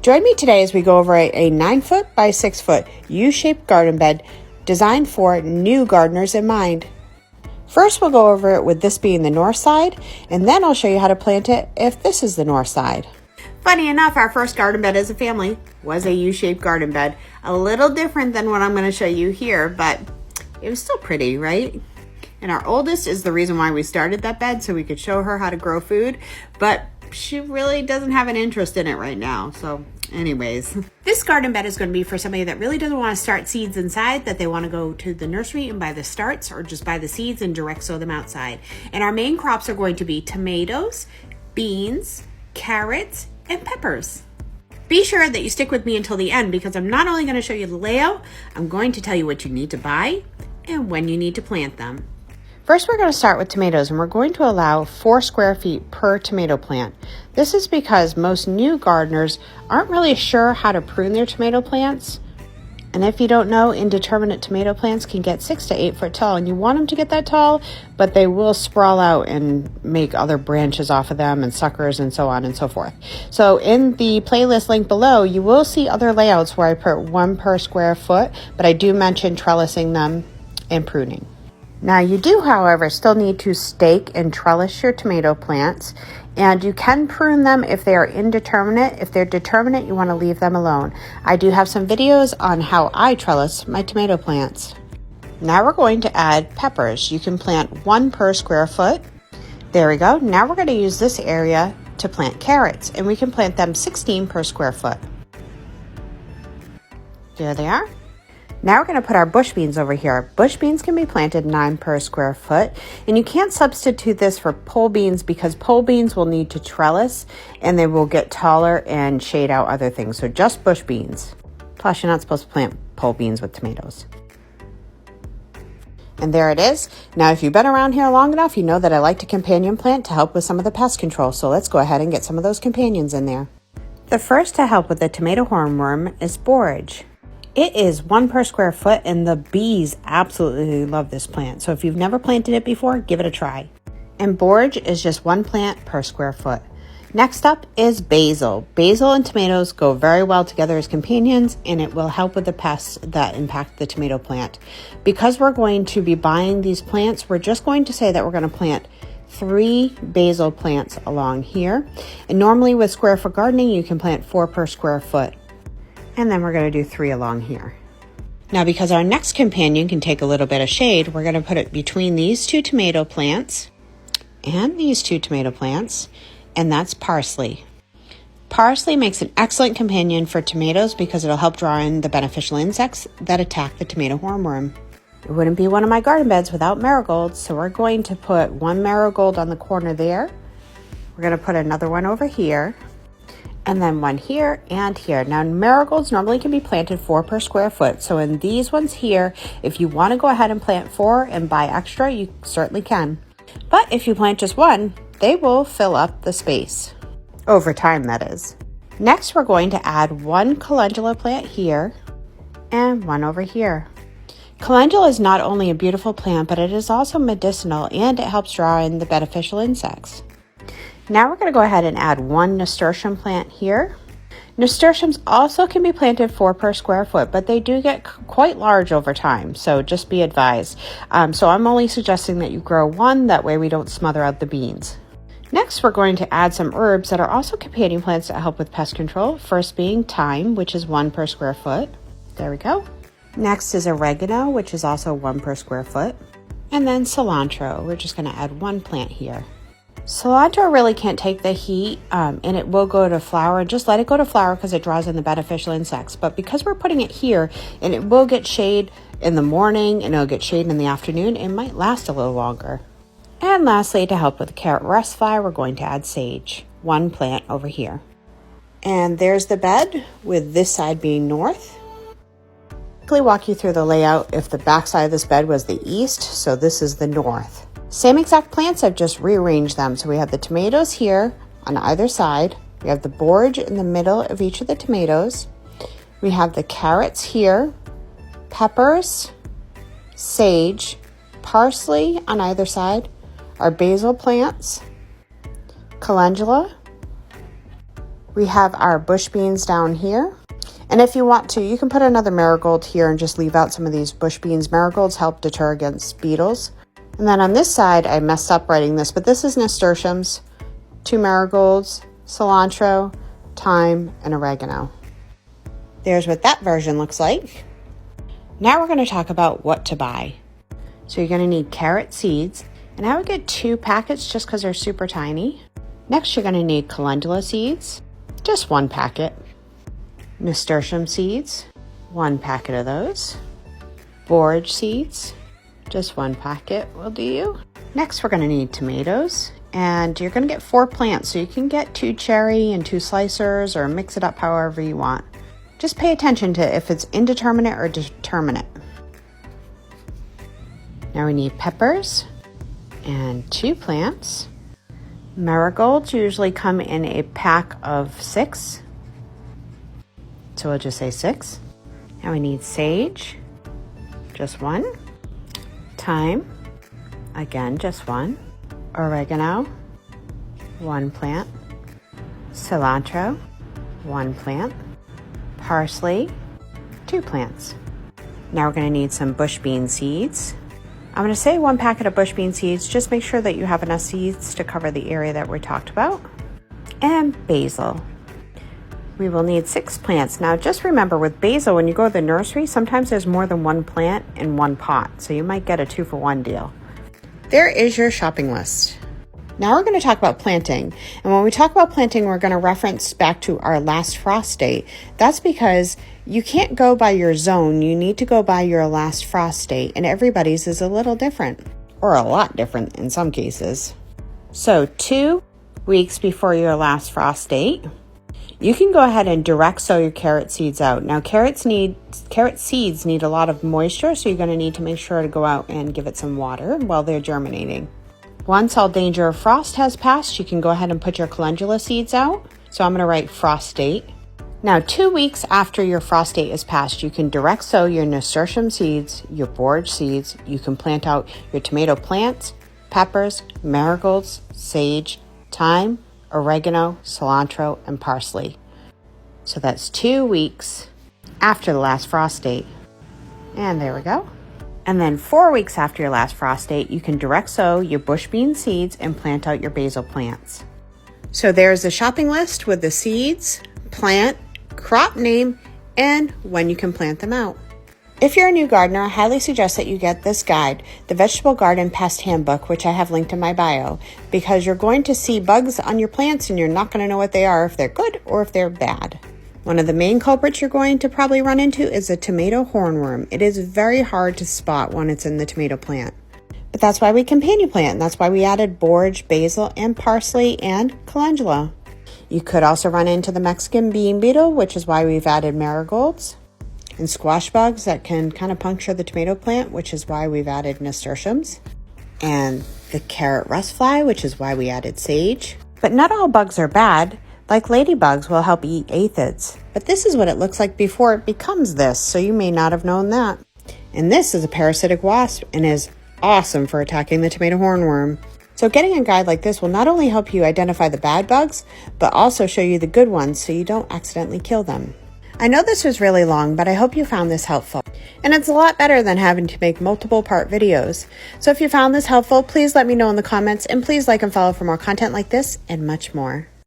Join me today as we go over a 9-foot by 6-foot U-shaped garden bed designed for new gardeners in mind. First, we'll go over it with this being the north side, and then I'll show you how to plant it if this is the north side. Funny enough, our first garden bed as a family was a U-shaped garden bed. A little different than what I'm going to show you here, but it was still pretty, right? And our oldest is the reason why we started that bed, so we could show her how to grow food, but she really doesn't have an interest in it right now. So anyways, this garden bed is going to be for somebody that really doesn't want to start seeds inside, that they want to go to the nursery and buy the starts, or just buy the seeds and direct sow them outside. And our main crops are going to be tomatoes, beans, carrots, and peppers. Be sure that you stick with me until the end, because I'm not only going to show you the layout, I'm going to tell you what you need to buy and when you need to plant them. First, we're going to start with tomatoes, and we're going to allow 4 square feet per tomato plant. This is because most new gardeners aren't really sure how to prune their tomato plants. And if you don't know, indeterminate tomato plants can get 6 to 8 foot tall, and you want them to get that tall, but they will sprawl out and make other branches off of them and suckers and so on and so forth. So in the playlist link below, you will see other layouts where I put 1 per square foot, but I do mention trellising them and pruning. Now you do, however, still need to stake and trellis your tomato plants, and you can prune them if they are indeterminate. If they're determinate, you want to leave them alone. I do have some videos on how I trellis my tomato plants. Now we're going to add peppers. You can plant 1 per square foot. There we go. Now we're going to use this area to plant carrots, and we can plant them 16 per square foot. There they are. Now we're going to put our bush beans over here. Bush beans can be planted 9 per square foot, and you can't substitute this for pole beans because pole beans will need to trellis and they will get taller and shade out other things. So just bush beans. Plus, you're not supposed to plant pole beans with tomatoes. And there it is. Now, if you've been around here long enough, you know that I like to companion plant to help with some of the pest control. So let's go ahead and get some of those companions in there. The first to help with the tomato hornworm is borage. It is 1 per square foot, and the bees absolutely love this plant. So if you've never planted it before, give it a try. And borage is just 1 plant per square foot. Next up is basil. Basil and tomatoes go very well together as companions, and it will help with the pests that impact the tomato plant. Because we're going to be buying these plants, we're just going to say that we're going to plant 3 basil plants along here. And normally with square foot gardening, you can plant 4 per square foot. And then we're going to do 3 along here. Now, because our next companion can take a little bit of shade, we're going to put it between these 2 tomato plants and these 2 tomato plants, and that's parsley. Parsley makes an excellent companion for tomatoes because it'll help draw in the beneficial insects that attack the tomato hornworm. It wouldn't be one of my garden beds without marigolds, so we're going to put 1 marigold on the corner there. We're going to put another one over here. And then 1 here and here. Now, marigolds normally can be planted 4 per square foot. So in these ones here, if you want to go ahead and plant 4 and buy extra, you certainly can. But if you plant just 1, they will fill up the space. Over time, that is. Next, we're going to add 1 calendula plant here and 1 over here. Calendula is not only a beautiful plant, but it is also medicinal, and it helps draw in the beneficial insects. Now we're going to go ahead and add 1 nasturtium plant here. Nasturtiums also can be planted 4 per square foot, but they do get quite large over time, so just be advised. So I'm only suggesting that you grow 1, that way we don't smother out the beans. Next, we're going to add some herbs that are also companion plants that help with pest control. First being thyme, which is 1 per square foot. There we go. Next is oregano, which is also 1 per square foot. And then cilantro. We're just going to add 1 plant here. Cilantro really can't take the heat, and it will go to flower. Just let it go to flower because it draws in the beneficial insects. But because we're putting it here, and it will get shade in the morning and it'll get shade in the afternoon, it might last a little longer. And lastly, to help with the carrot rust fly, we're going to add sage. 1 plant over here. And there's the bed, with this side being north. Quickly walk you through the layout if the back side of this bed was the east, so this is the north. Same exact plants, I've just rearranged them. So we have the tomatoes here on either side. We have the borage in the middle of each of the tomatoes. We have the carrots here, peppers, sage, parsley on either side, our basil plants, calendula, We have our bush beans down here. And if you want to, you can put another marigold here and just leave out some of these bush beans. Marigolds help deter against beetles. And then on this side, I messed up writing this, but this is nasturtiums, 2 marigolds, cilantro, thyme, and oregano. There's what that version looks like. Now we're going to talk about what to buy. So you're going to need carrot seeds, and I would get 2 packets just because they're super tiny. Next, you're going to need calendula seeds, just 1 packet. Nasturtium seeds, 1 packet of those. Borage seeds, just 1 packet will do you. Next, we're going to need tomatoes, and you're going to get 4 plants, so you can get 2 cherry and 2 slicers or mix it up however you want. Just pay attention to if it's indeterminate or determinate. Now we need peppers and 2 plants. Marigolds usually come in a pack of 6. So we'll just say 6. Now we need sage, just 1. Thyme, again, just 1. Oregano, 1 plant. Cilantro, 1 plant. Parsley, 2 plants. Now we're going to need some bush bean seeds. I'm going to say 1 packet of bush bean seeds. Just make sure that you have enough seeds to cover the area that we talked about. And basil. We will need 6 plants. Now just remember with basil, when you go to the nursery, sometimes there's more than 1 plant in 1 pot. So you might get a 2-for-1 deal. There is your shopping list. Now we're going to talk about planting. And when we talk about planting, we're going to reference back to our last frost date. That's because you can't go by your zone. You need to go by your last frost date. And everybody's is a little different, or a lot different in some cases. So 2 weeks before your last frost date, you can go ahead and direct sow your carrot seeds out. Now carrot seeds need a lot of moisture, so you're going to need to make sure to go out and give it some water while they're germinating. Once all danger of frost has passed, you can go ahead and put your calendula seeds out. So I'm going to write frost date. Now 2 weeks after your frost date is passed, you can direct sow your nasturtium seeds, your borage seeds. You can plant out your tomato plants, peppers, marigolds, sage, thyme, oregano, cilantro, and parsley. So that's 2 weeks after the last frost date. And there we go. And then 4 weeks after your last frost date, you can direct sow your bush bean seeds and plant out your basil plants. So there's the shopping list with the seeds, plant, crop name, and when you can plant them out. If you're a new gardener, I highly suggest that you get this guide, the Vegetable Garden Pest Handbook, which I have linked in my bio, because you're going to see bugs on your plants and you're not going to know what they are, if they're good or if they're bad. One of the main culprits you're going to probably run into is a tomato hornworm. It is very hard to spot when it's in the tomato plant. But that's why we companion plant, and that's why we added borage, basil, and parsley, and calendula. You could also run into the Mexican bean beetle, which is why we've added marigolds. And squash bugs that can kind of puncture the tomato plant, which is why we've added nasturtiums. And the carrot rust fly, which is why we added sage. But not all bugs are bad. Like ladybugs will help eat aphids. But this is what it looks like before it becomes this, so you may not have known that. And this is a parasitic wasp and is awesome for attacking the tomato hornworm. So getting a guide like this will not only help you identify the bad bugs, but also show you the good ones so you don't accidentally kill them. I know this was really long, but I hope you found this helpful. And it's a lot better than having to make multiple part videos. So if you found this helpful, please let me know in the comments, and please like and follow for more content like this and much more.